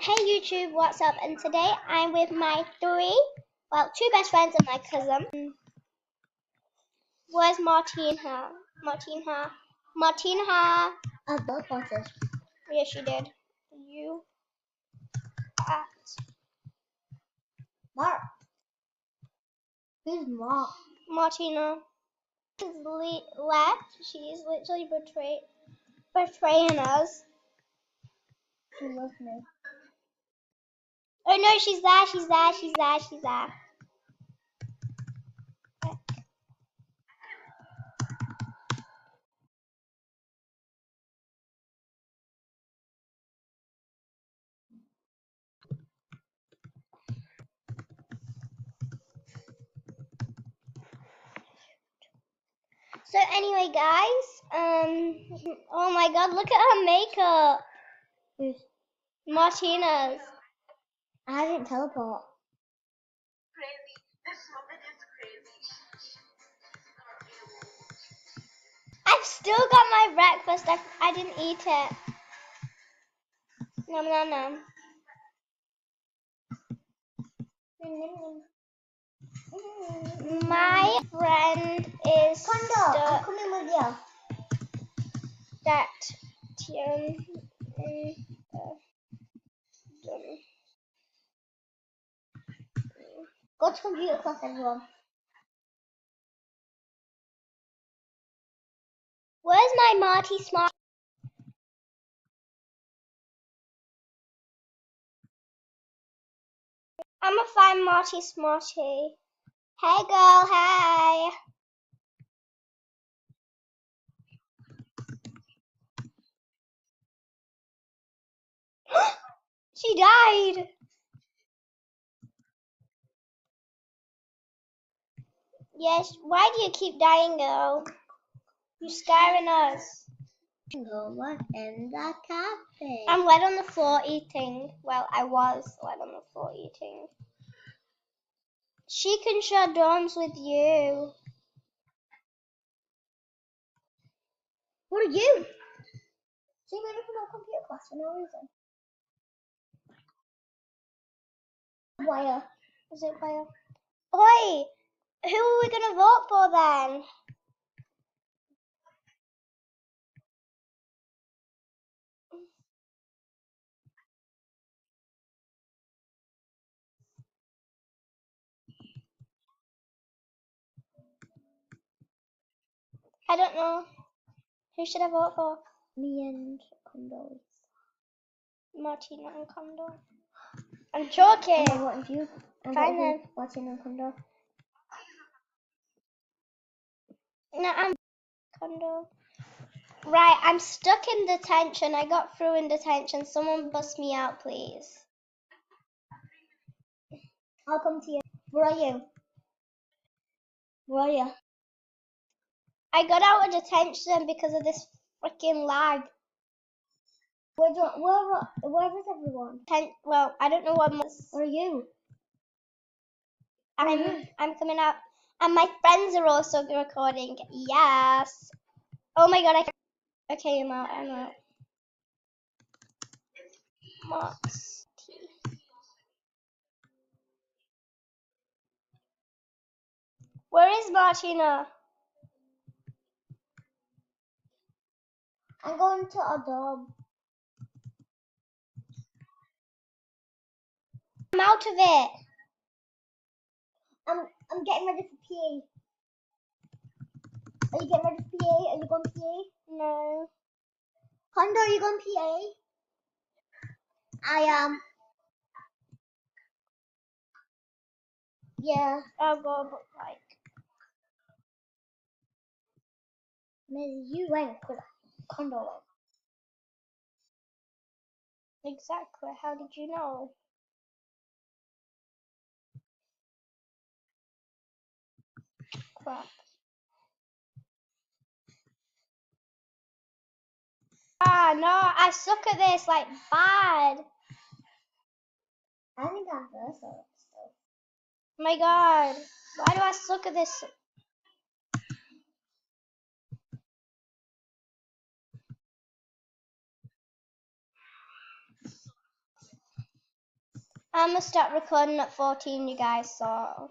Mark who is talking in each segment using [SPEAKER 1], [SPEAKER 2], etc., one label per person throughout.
[SPEAKER 1] Hey YouTube, what's up? And today I'm with my two best friends and my cousin. Where's Martina? Martina.
[SPEAKER 2] I both wanted.
[SPEAKER 1] Yes, she did. You at
[SPEAKER 2] Mark. Who's Mark?
[SPEAKER 1] Martina is left. She's literally betraying us.
[SPEAKER 2] She loves me.
[SPEAKER 1] Oh no, she's there. So anyway, guys, oh my God, look at her makeup.
[SPEAKER 2] Who's?
[SPEAKER 1] Martina's.
[SPEAKER 2] I didn't teleport.
[SPEAKER 3] Crazy. This woman is crazy.
[SPEAKER 1] I've still got my breakfast. I didn't eat it. Nom nom nom. My friend is
[SPEAKER 2] Condo, I'm coming with you.
[SPEAKER 1] that
[SPEAKER 2] Go to computer class, everyone.
[SPEAKER 1] Where's my Marty Smart? I'ma find Marty Smarty. Hey girl, hey. She died. Yes, why do you keep dying, girl? You're scaring us.
[SPEAKER 2] Go in the cafe.
[SPEAKER 1] I'm wet on the floor eating. Well, I was wet on the floor eating. She can share dorms with you.
[SPEAKER 2] What are you? She made up no computer class for no reason. Wire.
[SPEAKER 1] Is it where? Oi! Who are we gonna vote for then? I don't know. Who should I vote for?
[SPEAKER 2] Me and condoleeza.
[SPEAKER 1] Martina and Condo. I'm joking.
[SPEAKER 2] I'm voting for you. I'm
[SPEAKER 1] Fine
[SPEAKER 2] voting
[SPEAKER 1] then.
[SPEAKER 2] for Martin and Condo.
[SPEAKER 1] No, I'm Condo. Right, I'm stuck in detention. I got through in detention. Someone bust me out, please.
[SPEAKER 2] I'll come to you. Where are you? Where are you?
[SPEAKER 1] I got out of detention because of this freaking lag.
[SPEAKER 2] Where is everyone?
[SPEAKER 1] Well, I don't know what.
[SPEAKER 2] Where are you?
[SPEAKER 1] I'm coming out, and my friends are also recording. Yes. Oh my God! Okay, I'm out. Mox T. Where is Martina?
[SPEAKER 2] I'm going to a dog.
[SPEAKER 1] I'm out of it.
[SPEAKER 2] I'm getting ready for PA. Are you getting ready for PA? Are you going PA?
[SPEAKER 1] No.
[SPEAKER 2] Condo, are you going PA? I am. Yeah.
[SPEAKER 1] I'll go, but like.
[SPEAKER 2] Maybe you went because Condo went.
[SPEAKER 1] Exactly. How did you know? Crap. Ah, no, I suck at this, like, bad.
[SPEAKER 2] I think I'm first or stuff.
[SPEAKER 1] Oh my God. Why do I suck at this? I'm gonna start recording at 14, you guys, so.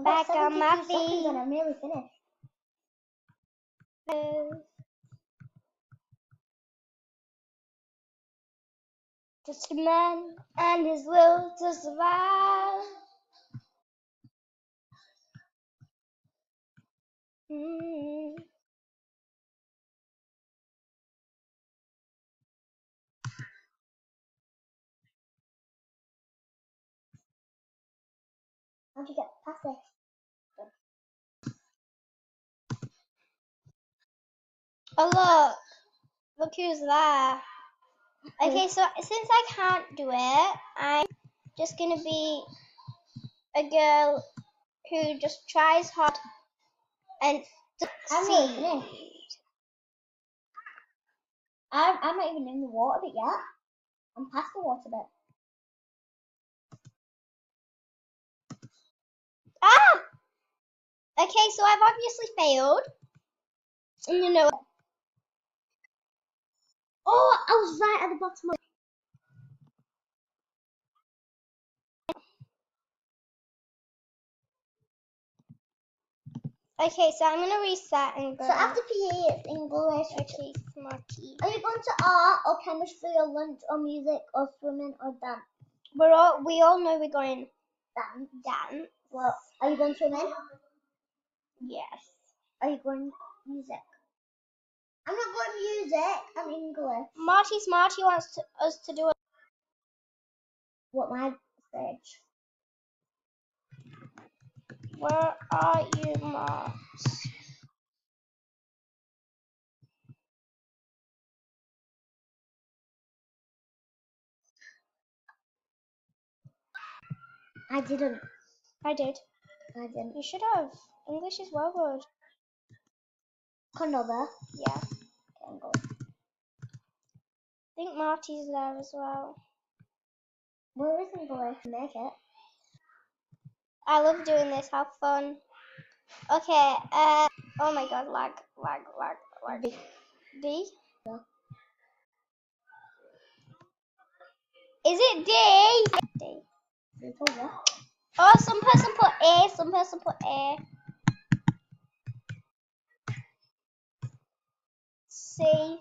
[SPEAKER 1] Back on my feet.
[SPEAKER 2] And I'm nearly finished.
[SPEAKER 1] Just a man and his will to survive.
[SPEAKER 2] How'd you get past this?
[SPEAKER 1] Oh look who's there. Okay, so since I can't do it, I'm just gonna be a girl who just tries hard and
[SPEAKER 2] I'm really finished. I'm not even in the water bit yet. I'm past the water bit.
[SPEAKER 1] Ah! Okay, so I've obviously failed. And you know.
[SPEAKER 2] Oh, I was right at the bottom of it.
[SPEAKER 1] Okay, so I'm gonna reset and go.
[SPEAKER 2] So after PE, it's English.
[SPEAKER 1] Okay, smarty.
[SPEAKER 2] Are you going to art or chemistry or lunch or music or swimming or dance?
[SPEAKER 1] We all know we're going dance.
[SPEAKER 2] Well, are you going swimming?
[SPEAKER 1] Yes.
[SPEAKER 2] Are you going music? I'm not going music. I'm English.
[SPEAKER 1] Marty Smarty wants us to do it.
[SPEAKER 2] What my stage?
[SPEAKER 1] Where are you, Mars?
[SPEAKER 2] I didn't.
[SPEAKER 1] I did.
[SPEAKER 2] I didn't.
[SPEAKER 1] You should have. English is well good.
[SPEAKER 2] Condoleeza.
[SPEAKER 1] Yeah.
[SPEAKER 2] Okay, I'm going.
[SPEAKER 1] I think Marty's there as well.
[SPEAKER 2] Where is English? Make it.
[SPEAKER 1] I love doing this. Have fun. Okay. Oh my God. Lag. D.
[SPEAKER 2] Yeah.
[SPEAKER 1] Is it D? D. Oh, some person put A. Some person put A. C.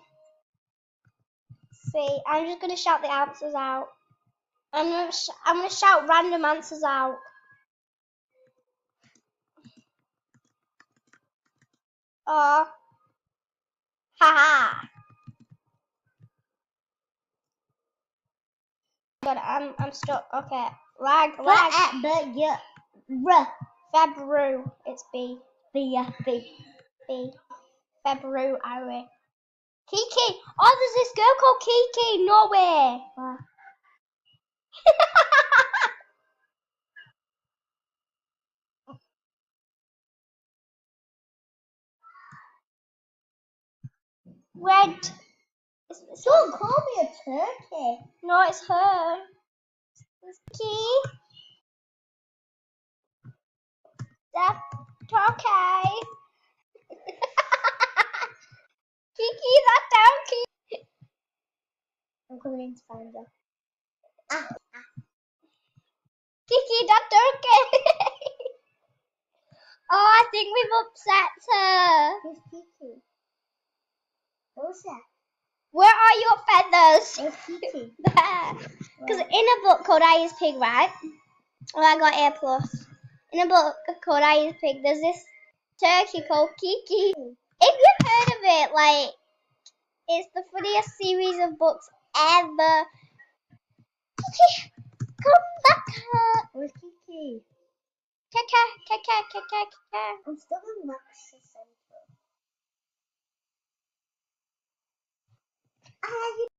[SPEAKER 1] I'm just gonna shout the answers out. I'm gonna shout random answers out. Oh. Haha. God, I'm stuck. Okay. Lag.
[SPEAKER 2] But yeah.
[SPEAKER 1] February. It's B.
[SPEAKER 2] B.
[SPEAKER 1] February. Kiki. Oh, there's this girl called Kiki. No way.
[SPEAKER 2] Wow.
[SPEAKER 1] Red.
[SPEAKER 2] Don't call me a turkey.
[SPEAKER 1] No, it's her. It's Kiki. That's okay. Kiki, that's okay.
[SPEAKER 2] I'm coming in to find you.
[SPEAKER 1] Kiki, that's okay. Oh, I think we've upset her.
[SPEAKER 2] Who's Kiki? Who's that?
[SPEAKER 1] Where are your feathers?
[SPEAKER 2] Where's Kiki?
[SPEAKER 1] There. Because in a book called I Is Pig, right? Oh, I got A+. In a book called I Is Pig, there's this turkey called Kiki. If you've heard of it, like, it's the funniest series of books ever. Kiki, come back here.
[SPEAKER 2] Where's Kiki?
[SPEAKER 1] Kaka.
[SPEAKER 2] I'm still in Max's Central.